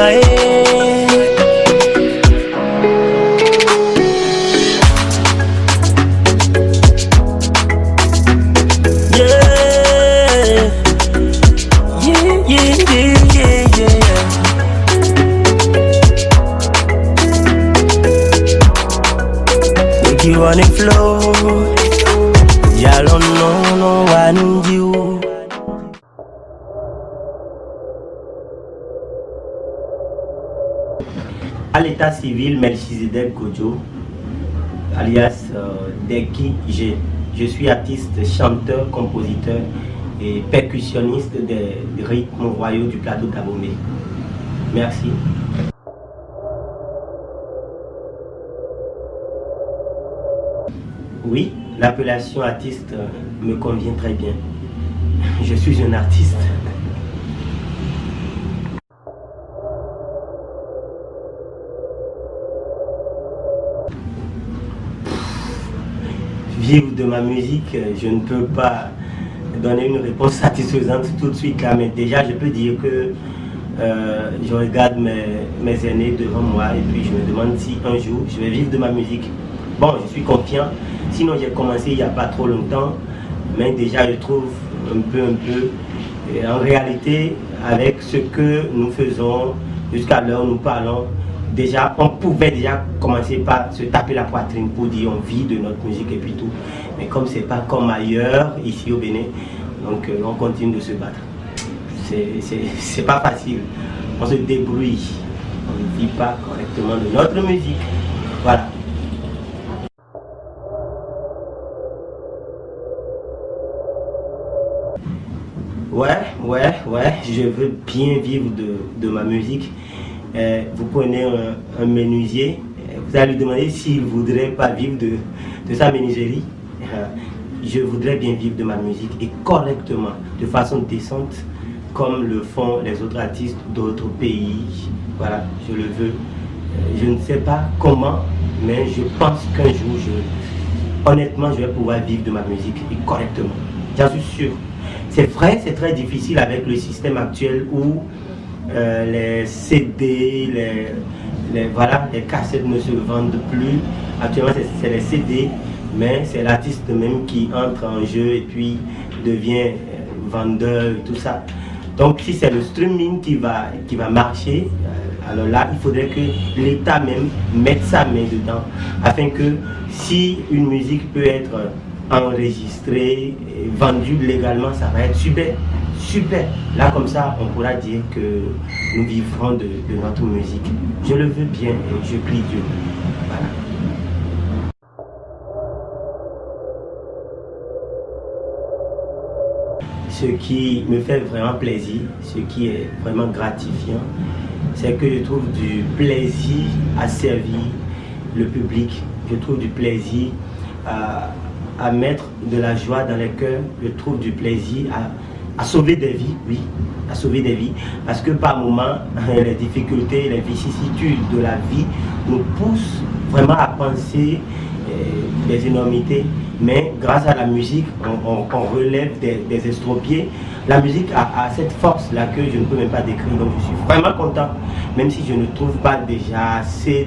Aye. You on the flow, y'all don't know I need you. À l'état civil, Melchizedek Kodjo, alias Deki G. Je suis artiste, chanteur, compositeur et percussionniste des rythmes royaux du plateau d'Abomey. Merci. Oui, l'appellation artiste me convient très bien. Je suis un artiste. Vivre de ma musique, je ne peux pas donner une réponse satisfaisante tout de suite là, mais déjà je peux dire que je regarde mes aînés devant moi et puis je me demande si un jour je vais vivre de ma musique. Bon, je suis confiant, sinon j'ai commencé il n'y a pas trop longtemps, mais déjà je trouve un peu, et en réalité, avec ce que nous faisons, jusqu'à l'heure où nous parlons, déjà, on pouvait déjà commencer par se taper la poitrine pour dire on vit de notre musique et puis tout. Mais comme c'est pas comme ailleurs, ici au Bénin, donc on continue de se battre. C'est pas facile, on se débrouille, on ne vit pas correctement de notre musique. Voilà. Ouais, je veux bien vivre de ma musique. Vous prenez un menuisier, vous allez lui demander s'il ne voudrait pas vivre de sa menuiserie. Je voudrais bien vivre de ma musique et correctement, de façon décente, comme le font les autres artistes d'autres pays. Voilà, je le veux. Je ne sais pas comment, mais je pense qu'un jour, honnêtement, je vais pouvoir vivre de ma musique et correctement. J'en suis sûr. C'est vrai, c'est très difficile avec le système actuel où les CD, les cassettes ne se vendent plus. Actuellement, c'est les CD, mais c'est l'artiste même qui entre en jeu et puis devient vendeur et tout ça. Donc, si c'est le streaming qui va marcher, alors là, il faudrait que l'État même mette sa main dedans, afin que si une musique peut être enregistrée et vendue légalement, ça va être super. Super. Là, comme ça, on pourra dire que nous vivrons de notre musique. Je le veux bien et je prie Dieu. Voilà. Ce qui me fait vraiment plaisir, ce qui est vraiment gratifiant, c'est que je trouve du plaisir à servir le public. Je trouve du plaisir à mettre de la joie dans les cœurs. Je trouve du plaisir à sauver des vies, oui, à sauver des vies, parce que par moments, les difficultés, les vicissitudes de la vie nous poussent vraiment à penser des énormités, mais grâce à la musique, on relève des estropiés. La musique a cette force-là que je ne peux même pas décrire, donc je suis vraiment content, même si je ne trouve pas déjà assez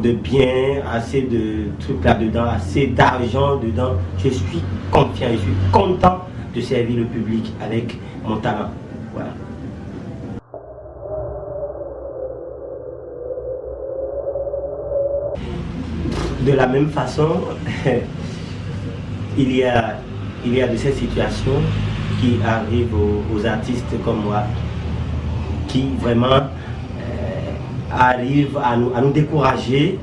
de biens, assez de trucs là-dedans, assez d'argent dedans. Je suis confiant, je suis content de servir le public avec mon talent. Voilà. De la même façon, il y a de ces situations qui arrivent aux artistes comme moi, qui vraiment arrivent à nous décourager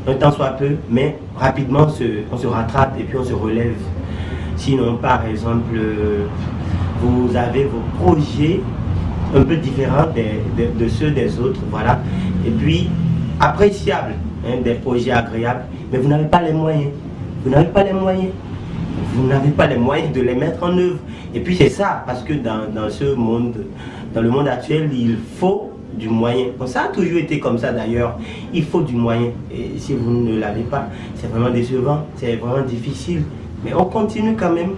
un temps soit peu, mais rapidement on se rattrape et puis on se relève. Sinon, par exemple, vous avez vos projets un peu différents de ceux des autres, voilà, et puis appréciables, hein, des projets agréables, mais vous n'avez pas les moyens. Vous n'avez pas les moyens. Vous n'avez pas les moyens de les mettre en œuvre. Et puis c'est ça, parce que dans ce monde, dans le monde actuel, il faut du moyen. Bon, ça a toujours été comme ça d'ailleurs. Il faut du moyen. Et si vous ne l'avez pas, c'est vraiment décevant, c'est vraiment difficile. Mais on continue quand même,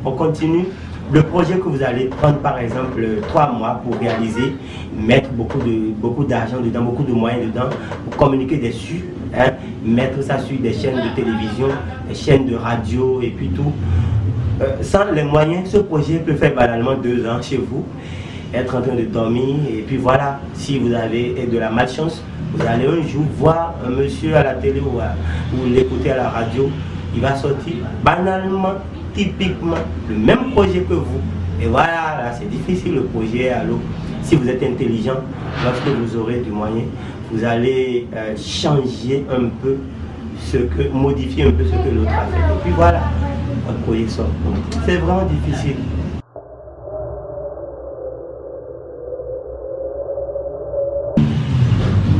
on continue. Le projet que vous allez prendre par exemple 3 mois pour réaliser, mettre beaucoup d'argent dedans, beaucoup de moyens dedans, pour communiquer dessus, hein, mettre ça sur des chaînes de télévision, des chaînes de radio et puis tout. Sans les moyens, ce projet peut faire banalement 2 ans chez vous, être en train de dormir et puis voilà, si vous avez de la malchance, vous allez un jour voir un monsieur à la télé ou l'écouter à la radio, il va sortir banalement, typiquement, le même projet que vous. Et voilà, là c'est difficile le projet à l'eau. Si vous êtes intelligent, lorsque vous aurez du moyen, vous allez changer un peu modifier un peu ce que l'autre a fait. Et puis voilà, votre projet sort. C'est vraiment difficile.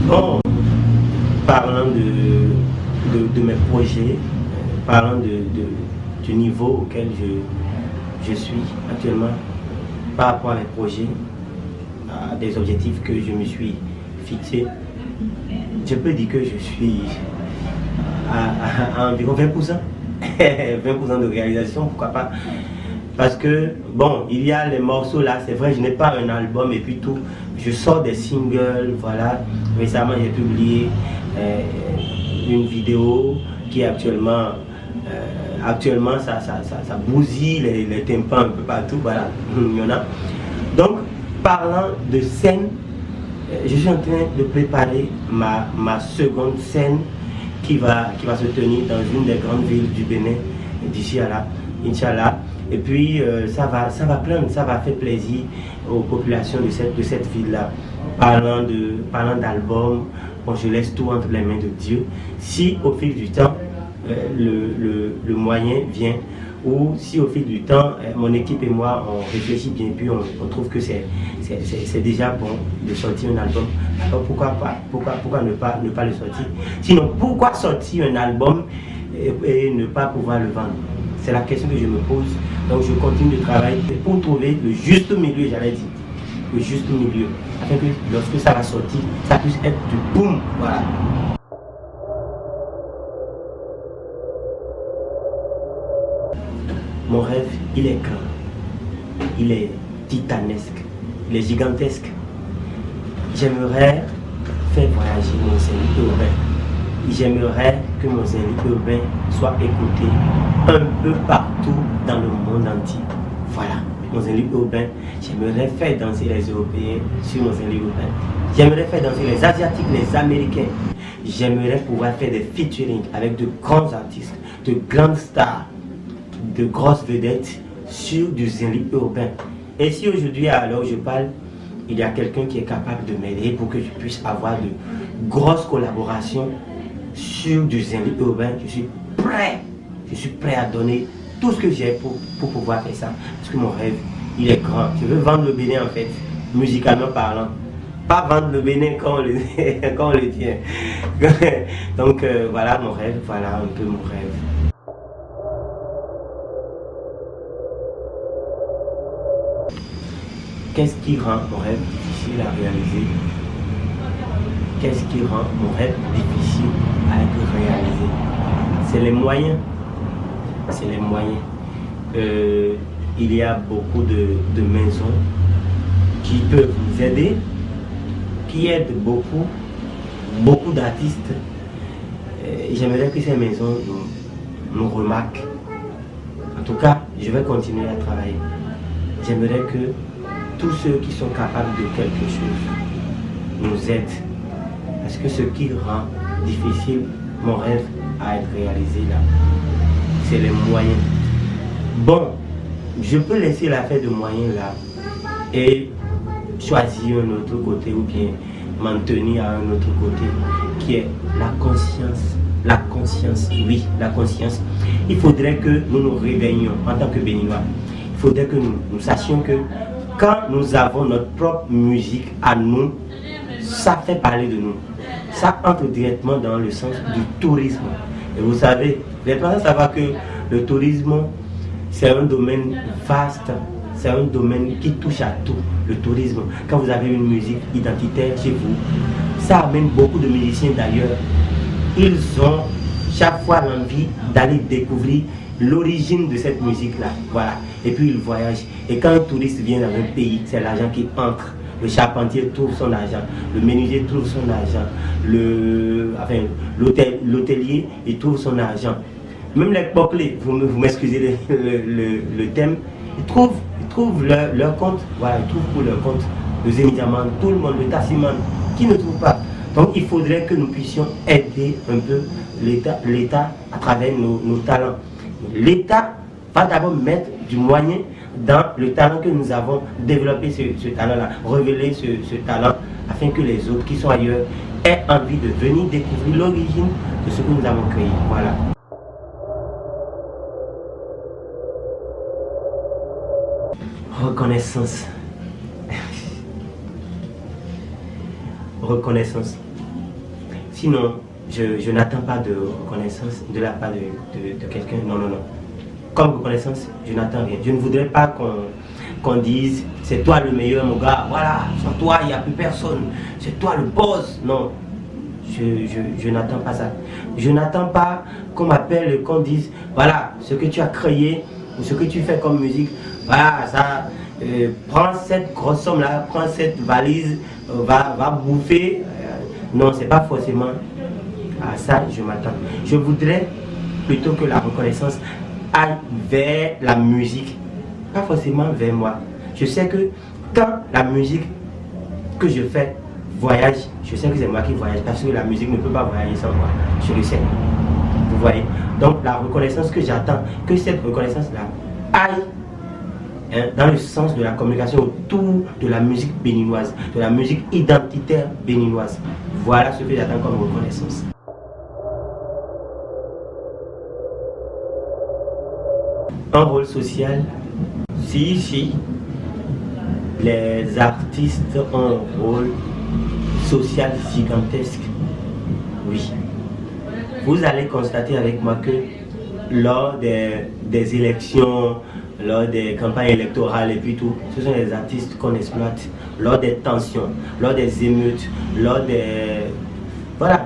Bon, parlant de mes projets, parlant du niveau auquel je suis actuellement par rapport à mes projets, à des objectifs que je me suis fixés, je peux dire que je suis à environ 20%. 20% de réalisation, pourquoi pas. Parce que, bon, il y a les morceaux là, c'est vrai, je n'ai pas un album et puis tout. Je sors des singles, voilà. Récemment, j'ai publié une vidéo qui est actuellement ça bousille les tympans un peu partout, voilà. Il y en a. Donc, parlant de scène, je suis en train de préparer ma seconde scène qui va se tenir dans une des grandes villes du Bénin d'ici à là, Inch'Allah. Et puis ça va faire plaisir aux populations de cette ville-là. Parlant d'albums, bon, je laisse tout entre les mains de Dieu. Si au fil du temps, le moyen vient, ou si au fil du temps, mon équipe et moi, on réfléchit bien, puis on trouve que c'est déjà bon de sortir un album, alors pourquoi ne pas le sortir? Sinon, pourquoi sortir un album et ne pas pouvoir le vendre? C'est la question que je me pose. Donc je continue de travailler pour trouver le juste milieu, j'allais dire. Le juste milieu. Afin que lorsque ça va sortir, ça puisse être du boom. Voilà. Mon rêve, il est grand. Il est titanesque. Il est gigantesque. J'aimerais faire voyager mon Zénith urbain. J'aimerais que mon Zénith urbain soit écouté un peu partout dans le monde entier. Voilà, mon Zénith urbain. J'aimerais faire danser les Européens sur mon Zénith urbain. J'aimerais faire danser les Asiatiques, les Américains. J'aimerais pouvoir faire des featuring avec de grands artistes, de grandes stars, de grosses vedettes sur du Zénith urbain. Et si aujourd'hui, à l'heure où je parle, il y a quelqu'un qui est capable de m'aider pour que je puisse avoir de grosses collaborations sur du Zénith urbain, je suis prêt à donner tout ce que j'ai pour pouvoir faire ça. Parce que mon rêve, il est grand. Je veux vendre le Bénin en fait, musicalement parlant. Pas vendre le Bénin quand on le tient. Donc voilà mon rêve, voilà un peu mon rêve. Qu'est-ce qui rend mon rêve difficile à réaliser? Qu'est-ce qui rend mon rêve difficile à être réalisé? C'est les moyens. C'est les moyens. Il y a beaucoup de maisons qui peuvent nous aider, qui aident beaucoup d'artistes. J'aimerais que ces maisons nous remarquent. En tout cas, je vais continuer à travailler. J'aimerais que tous ceux qui sont capables de quelque chose nous aident. Parce que ce qui rend difficile mon rêve à être réalisé là, c'est les moyens. Bon, je peux laisser l'affaire de moyens là et choisir un autre côté ou bien m'en tenir à un autre côté qui est la conscience. La conscience, oui, la conscience. Il faudrait que nous nous réveillions en tant que Béninois. Il faudrait que nous sachions que quand nous avons notre propre musique à nous, ça fait parler de nous. Ça entre directement dans le sens du tourisme. Et vous savez, les personnes savent que le tourisme, c'est un domaine vaste, c'est un domaine qui touche à tout. Le tourisme, quand vous avez une musique identitaire chez vous, ça amène beaucoup de musiciens d'ailleurs. Ils ont chaque fois l'envie d'aller découvrir l'origine de cette musique-là. Voilà. Et puis il voyage. Et quand un touriste vient dans un pays, c'est l'argent qui entre. Le charpentier trouve son argent, le menuisier trouve son argent, l'hôtelier il trouve son argent. Même les peuplés, vous m'excusez le thème, ils trouvent leur compte. Voilà, ils trouvent pour leur compte. Le Zémidiaman, tout le monde, le Tassiman, qui ne trouve pas. Donc il faudrait que nous puissions aider un peu l'État à travers nos talents. L'État va d'abord mettre du moyen dans le talent que nous avons, développé ce talent-là, révéler ce talent, afin que les autres qui sont ailleurs aient envie de venir découvrir l'origine de ce que nous avons créé. Voilà. Reconnaissance. Reconnaissance. Sinon, je n'attends pas de reconnaissance de la part de quelqu'un. Non, non, non. Comme reconnaissance, je n'attends rien. Je ne voudrais pas qu'on dise c'est toi le meilleur, mon gars. Voilà, sans toi, il n'y a plus personne. C'est toi le boss. Non, je n'attends pas ça. Je n'attends pas qu'on m'appelle, qu'on dise voilà, ce que tu as créé ou ce que tu fais comme musique. Voilà, ça, prends cette grosse somme-là, prends cette valise, va bouffer. Non, c'est pas forcément à ça je m'attends. Je voudrais plutôt que la reconnaissance aille vers la musique, pas forcément vers moi. Je sais que quand la musique que je fais voyage, je sais que c'est moi qui voyage parce que la musique ne peut pas voyager sans moi. Je le sais. Vous voyez? Donc la reconnaissance que j'attends, que cette reconnaissance-là aille dans le sens de la communication autour de la musique béninoise, de la musique identitaire béninoise. Voilà ce que j'attends comme reconnaissance. Un rôle social, si les artistes ont un rôle social gigantesque, oui. Vous allez constater avec moi que lors des élections, lors des campagnes électorales et puis tout, ce sont les artistes qu'on exploite lors des tensions, lors des émeutes, lors des... Voilà.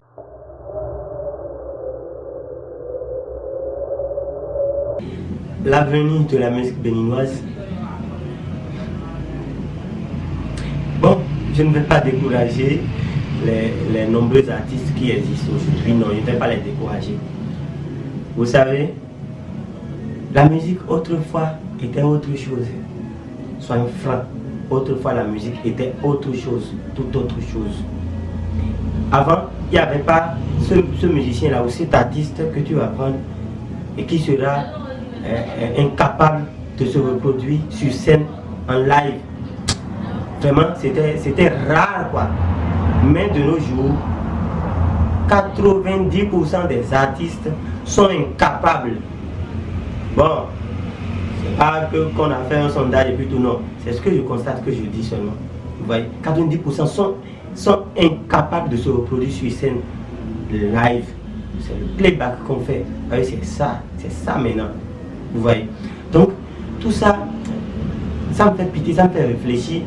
L'avenir de la musique béninoise. Bon, je ne vais pas décourager les nombreux artistes qui existent aujourd'hui. Non, je ne vais pas les décourager. Vous savez, la musique autrefois était autre chose. Soyons francs, autrefois la musique était autre chose, toute autre chose. Avant, il n'y avait pas ce musicien-là ou cet artiste que tu vas prendre et qui sera incapable de se reproduire sur scène en live. Vraiment, c'était rare quoi. Mais de nos jours, 90% des artistes sont incapables. Bon, c'est pas qu'on a fait un sondage et puis tout, non. C'est ce que je constate, que je dis seulement. Vous voyez, 90% sont incapables de se reproduire sur scène live. C'est le playback qu'on fait. C'est ça maintenant. Vous voyez. Donc, tout ça, ça me fait pitié, ça me fait réfléchir.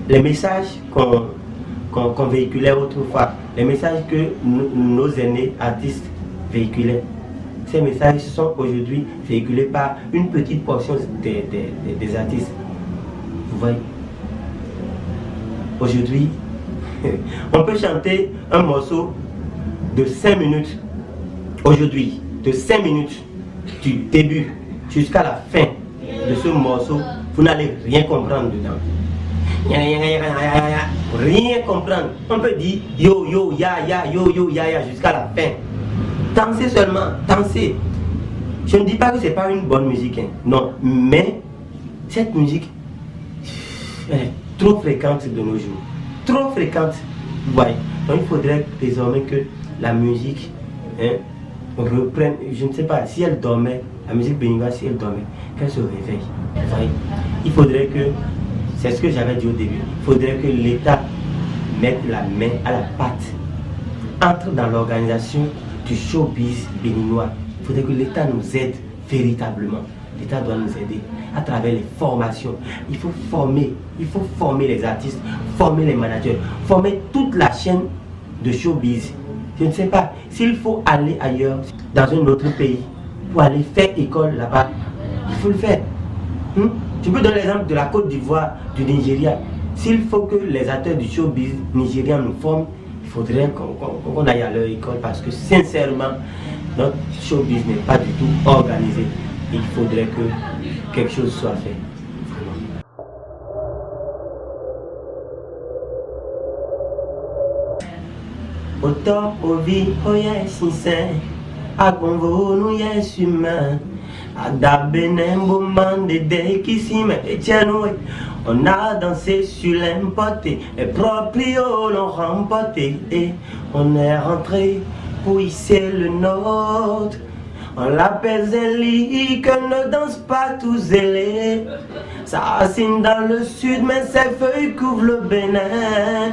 Les messages qu'on véhiculait autrefois, les messages que nos aînés artistes véhiculaient, ces messages sont aujourd'hui véhiculés par une petite portion des artistes. Vous voyez. Aujourd'hui, on peut chanter un morceau de 5 minutes. Aujourd'hui, de 5 minutes du début jusqu'à la fin de ce morceau, vous n'allez rien comprendre dedans. Rien comprendre. On peut dire yo yo ya ya yo yo ya ya jusqu'à la fin. Dansez seulement, dansez. Je ne dis pas que c'est pas une bonne musique, hein. Non, mais cette musique elle est trop fréquente de nos jours. Trop fréquente. Ouais. Donc il faudrait désormais que la musique reprenne. Je ne sais pas si elle dormait, la musique béninoise, si elle dormait, qu'elle se réveille. Ouais. Il faudrait que, c'est ce que j'avais dit au début, il faudrait que l'État mette la main à la pâte, entre dans l'organisation du showbiz béninois. Il faudrait que l'État nous aide véritablement. L'État doit nous aider à travers les formations. Il faut former les artistes, former les managers, former toute la chaîne de showbiz. Je ne sais pas s'il faut aller ailleurs, dans un autre pays, pour aller faire école là-bas. Il faut le faire. Je peux donner l'exemple de la Côte d'Ivoire, du Nigeria. S'il faut que les acteurs du showbiz nigérian nous forment, il faudrait qu'on aille à leur école parce que sincèrement, notre showbiz n'est pas du tout organisé. Il faudrait que quelque chose soit fait. Autant au vie, oh yes, sincère, à convo, nous yes, humain. À d'abenembo man de qui mais tiens nous on a dansé sur l'importé, les proprios l'ont remporté et on est rentré pour hisser le nôtre. On l'appelle Zélie, que ne danse pas tout zélé. Ça racine dans le sud, mais ses feuilles couvrent le Bénin.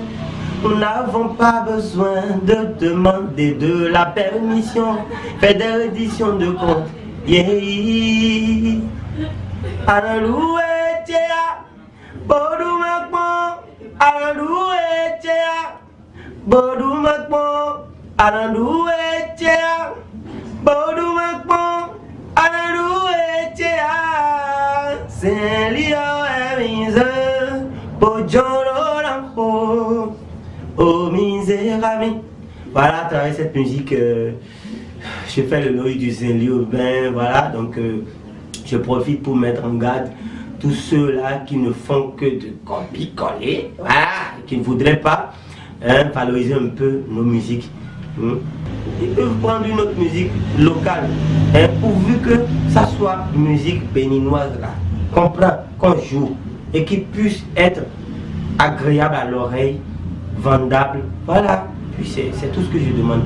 Nous n'avons pas besoin de demander de la permission, fait des redditions de comptes. Yeah, Hallelujah, Bodu Makmo, Hallelujah, Bodu Makmo, Hallelujah, Bodu Makmo, Hallelujah, Saint Lio Emise, Bojoro Lampo, oh misérable. Voilà, à travers cette musique. Je fais le Noël du Saint-Lio, ben voilà, donc je profite pour mettre en garde tous ceux-là qui ne font que de copier-coller, voilà, qui ne voudraient pas valoriser un peu nos musiques. Ils peuvent prendre une autre musique locale, pourvu que ça soit musique béninoise là, qu'on joue, et qui puisse être agréable à l'oreille, vendable, voilà, puis c'est tout ce que je demande.